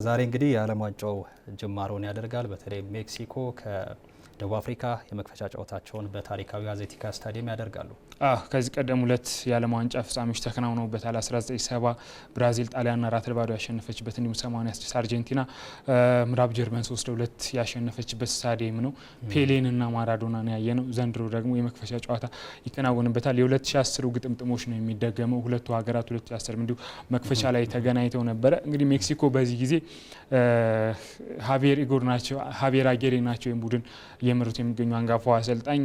ዛሬ እንግዲህ የዓለም ዋንጫው ጅማሮን ያደርጋል። በተለይ ሜክሲኮ ከደቡብ አፍሪካ የመክፈቻ ጨዋታቸውን በታሪካዊ አዜቲካ ስታዲየም ያደርጋሉ። ከዚህ ቀደም ሁለት የዓለም ዋንጫ ፍጻሜዎች ተከናውነውበታል። 1970 ብራዚል ጣሊያን 4-0 ያሸነፈችበት፣ እንዲሁም 86 አርጀንቲና ምዕራብ ጀርመን 3-2 ያሸነፈችበት ስታዲየም ነው። ፔሌንና ማራዶናን ያየ ነው። ዘንድሮ ደግሞ የመክፈቻ ጨዋታ ይከናወንበታል። የ2010 ግጥምጥሞች ነው የሚደገመው። ሁለቱ ሀገራት 2010 እንዲሁ መክፈቻ ላይ ተገናኝተው ነበረ። እንግዲህ ሜክሲኮ በዚህ ጊዜ ሃቪየር አጌሬ ናቸው ቡድን እየመሩት የሚገኙ አንጋፋው አሰልጣኝ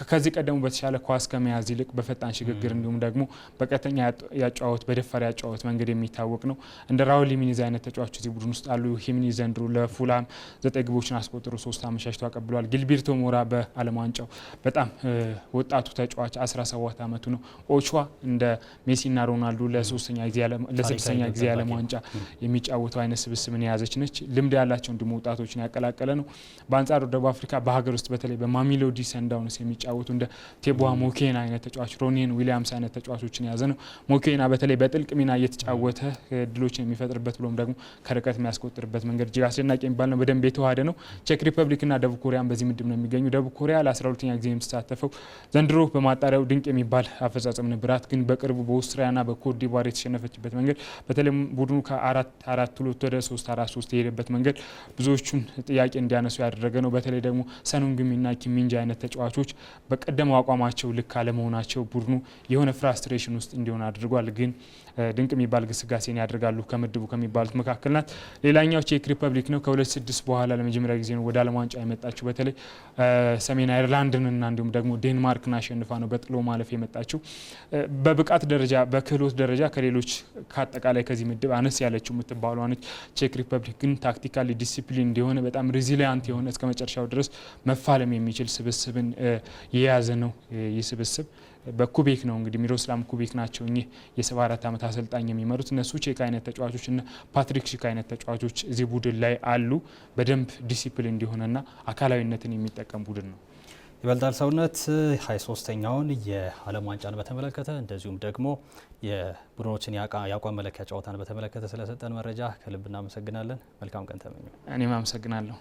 ከዚህ ቀደሙ በተሻለ ኳስ ከመያዝ ይልቅ በፈጣን ሽግግር እንዲሁም ደግሞ በቀጥተኛ ያጫወት በደፋር ያጫወት መንገድ የሚታወቅ ነው። እንደ ራውል ሂሜኒዝ አይነት ተጫዋቾች እዚህ ቡድን ውስጥ አሉ። ሂሜኒዝ ዘንድሮ ለፉላም 9 ግቦችን አስቆጥሮ 3 አመቻችቶ አቀብሏል። ጊልቤርቶ ሞራ በዓለም ዋንጫው በጣም ወጣቱ ተጫዋች 17 ዓመቱ ነው። ኦቾዋ እንደ ሜሲና ሮናልዶ ለስድስተኛ ጊዜ የዓለም ዋንጫ የሚጫወተው አይነት ስብስብን የያዘች ነች። ልምድ ያላቸው እንዲሁም ወጣቶችን ያቀላቀለ ነው። በአንጻሩ ደቡብ አፍሪካ በሀገር ውስጥ በተለይ በማሚሎዲ ሰንዳውንስ የሚጫወቱ እንደ ቴቦዋ ሞኬና አይነት ተጫዋች፣ ሮኒን ዊሊያምስ አይነት ተጫዋቾችን የያዘ ነው። ሞኬና በተለይ በጥልቅ ሚና እየተጫወተ ድሎችን የሚፈጥርበት ብሎም ደግሞ ከርቀት የሚያስቆጥርበት መንገድ እጅግ አስደናቂ የሚባል ነው። በደንብ የተዋሃደ ነው። ቼክ ሪፐብሊክና ደቡብ ኮሪያን በዚህ ምድብ ነው የሚገኙ። ደቡብ ኮሪያ ለ12ኛ ጊዜ የምትሳተፈው ዘንድሮ በማጣሪያው ድንቅ የሚባል አፈጻጸም ነበራት። ግን በቅርቡ በኦስትሪያና በኮት ዲቯር የተሸነፈችበት መንገድ በተለይ ቡድኑ ከ4-4-2 ወደ 3-4-3 የሄደበት መንገድ ብዙዎቹን ጥያቄ እንዲያነሱ ያደረገ ነው። በተለይ ደግሞ ሰኑንግሚና ኪሚንጃ አይነት ተጫዋቾች በቀደመው አቋማቸው ልክ አለመሆናቸው ቡድኑ የሆነ ፍራስትሬሽን ውስጥ እንዲሆን አድርጓል። ግን ድንቅ የሚባል ግስጋሴን ያደርጋሉ ከምድቡ ከሚባሉት መካከል ናት። ሌላኛው ቼክ ሪፐብሊክ ነው። ከ2006 በኋላ ለመጀመሪያ ጊዜ ነው ወደ ዓለም ዋንጫ የመጣችው። በተለይ ሰሜን አይርላንድንና እንዲሁም ደግሞ ዴንማርክን አሸንፋ ነው በጥሎ ማለፍ የመጣችው። በብቃት ደረጃ በክህሎት ደረጃ ከሌሎች ከአጠቃላይ ከዚህ ምድብ አነስ ያለችው የምትባሏ ነች። ቼክ ሪፐብሊክ ግን ታክቲካሊ ዲሲፕሊን እንዲሆነ በጣም ሬዚሊያንት የሆነ እስከ መጨረሻው ድረስ መፋለም የሚችል ስብስብን የያዘ ነው። ይህ ስብስብ በኩቤክ ነው እንግዲህ ሚሮስላቭ ኩቤክ ናቸው እኚህ የ74 ዓመት አሰልጣኝ የሚመሩት። እነሱ ቼክ አይነት ተጫዋቾች እና ፓትሪክ ሺክ አይነት ተጫዋቾች እዚህ ቡድን ላይ አሉ። በደንብ ዲሲፕሊን እንዲሆነና አካላዊነትን የሚጠቀም ቡድን ነው። ይበልጣል ሰውነት 23ኛውን የዓለም ዋንጫን በተመለከተ እንደዚሁም ደግሞ የቡድኖችን የአቋም መለኪያ ጨዋታን በተመለከተ ስለሰጠን መረጃ ከልብ እናመሰግናለን። መልካም ቀን ተመኘው። እኔም አመሰግናለሁ።